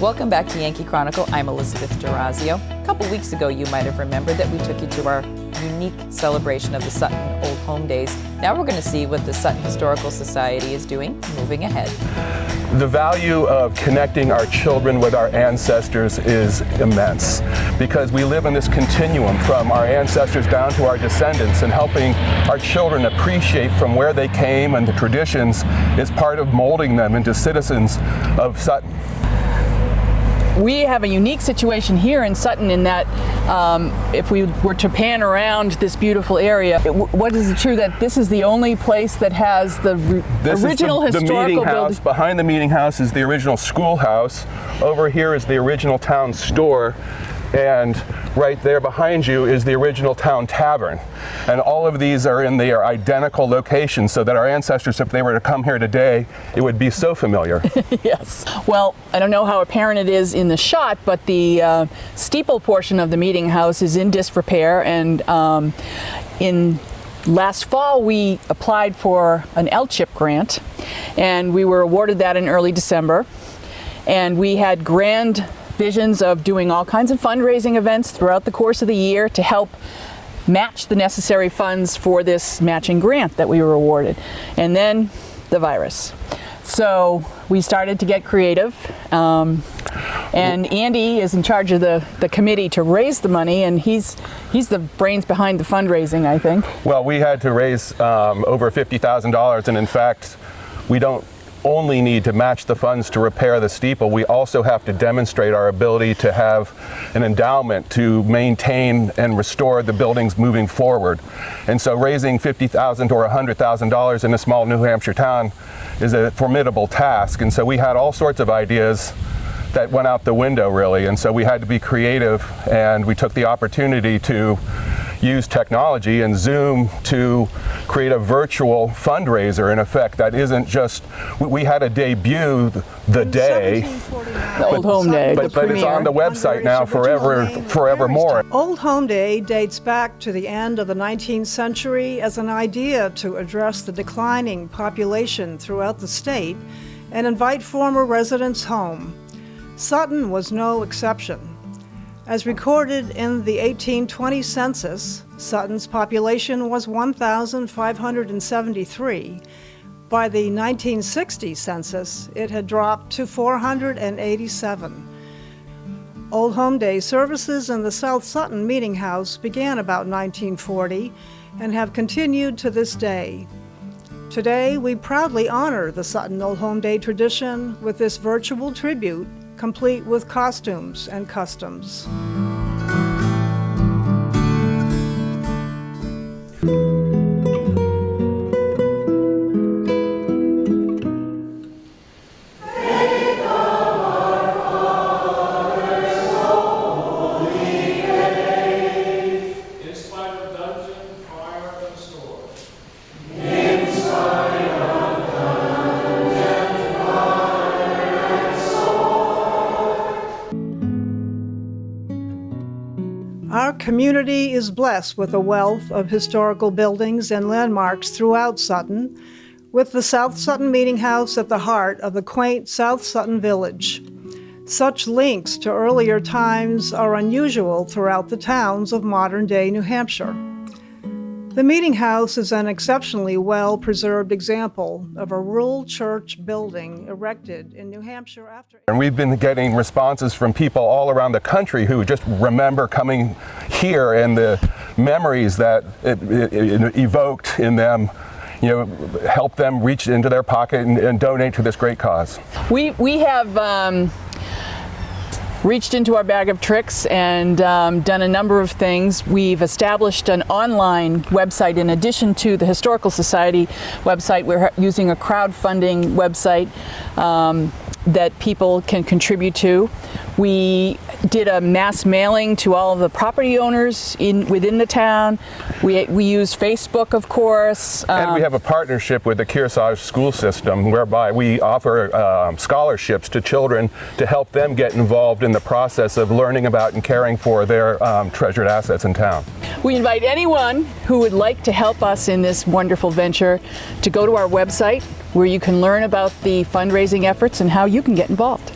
Welcome back to Yankee Chronicle. I'm Elizabeth D'Orazio. A couple weeks ago, you might have remembered that we took you to our unique celebration of the Sutton Old Home Days. Now we're going to see what the Sutton Historical Society is doing moving ahead. The value of connecting our children with our ancestors is immense because we live in this continuum from our ancestors down to our descendants, and helping our children appreciate from where they came and the traditions is part of molding them into citizens of Sutton. We have a unique situation here in Sutton in that if we were to pan around this beautiful area, what is it true that this is the only place that has the original historical the meeting house. building? Behind the meeting house is the original schoolhouse. Over here is the original town store. And right there behind you is the original town tavern. And all of these are in their identical locations so that our ancestors, if they were to come here today, it would be so familiar. Yes. Well, I don't know how apparent it is in the shot, but the steeple portion of the meeting house is in disrepair. And in last fall, we applied for an L-CHIP grant, and we were awarded that in early December. And we had grand visions of doing all kinds of fundraising events throughout the course of the year to help match the necessary funds for this matching grant that we were awarded. And then the virus. So we started to get creative. And Andy is in charge of the committee to raise the money, and he's the brains behind the fundraising, I think. Well, we had to raise over $50,000, and in fact, we don't only need to match the funds to repair the steeple. We also have to demonstrate our ability to have an endowment to maintain and restore the buildings moving forward. And so raising $50,000 or $100,000 in a small New Hampshire town is a formidable task. And so we had all sorts of ideas that went out the window, really. And so we had to be creative, and we took the opportunity to use technology and Zoom to create a virtual fundraiser, in effect. That isn't just, we had a debut the day. The Old Home Day, but it's on the website now forevermore. Old Home Day dates back to the end of the 19th century as an idea to address the declining population throughout the state and invite former residents home. Sutton was no exception. As recorded in the 1820 census, Sutton's population was 1,573. By the 1960 census, it had dropped to 487. Old Home Day services in the South Sutton Meeting House began about 1940 and have continued to this day. Today, we proudly honor the Sutton Old Home Day tradition with this virtual tribute, complete with costumes and customs. Our community is blessed with a wealth of historical buildings and landmarks throughout Sutton, with the South Sutton Meeting House at the heart of the quaint South Sutton village. Such links to earlier times are unusual throughout the towns of modern-day New Hampshire. The Meeting House is an exceptionally well-preserved example of a rural church building erected in New Hampshire after... And we've been getting responses from people all around the country who just remember coming here and the memories that it evoked in them, you know, help them reach into their pocket and donate to this great cause. We have reached into our bag of tricks and done a number of things. We've established an online website in addition to the Historical Society website. We're using a crowdfunding website that people can contribute to. We did a mass mailing to all of the property owners within the town. We use Facebook, of course. And we have a partnership with the Kearsarge school system whereby we offer scholarships to children to help them get involved in the process of learning about and caring for their treasured assets in town. We invite anyone who would like to help us in this wonderful venture to go to our website, where you can learn about the fundraising efforts and how you can get involved.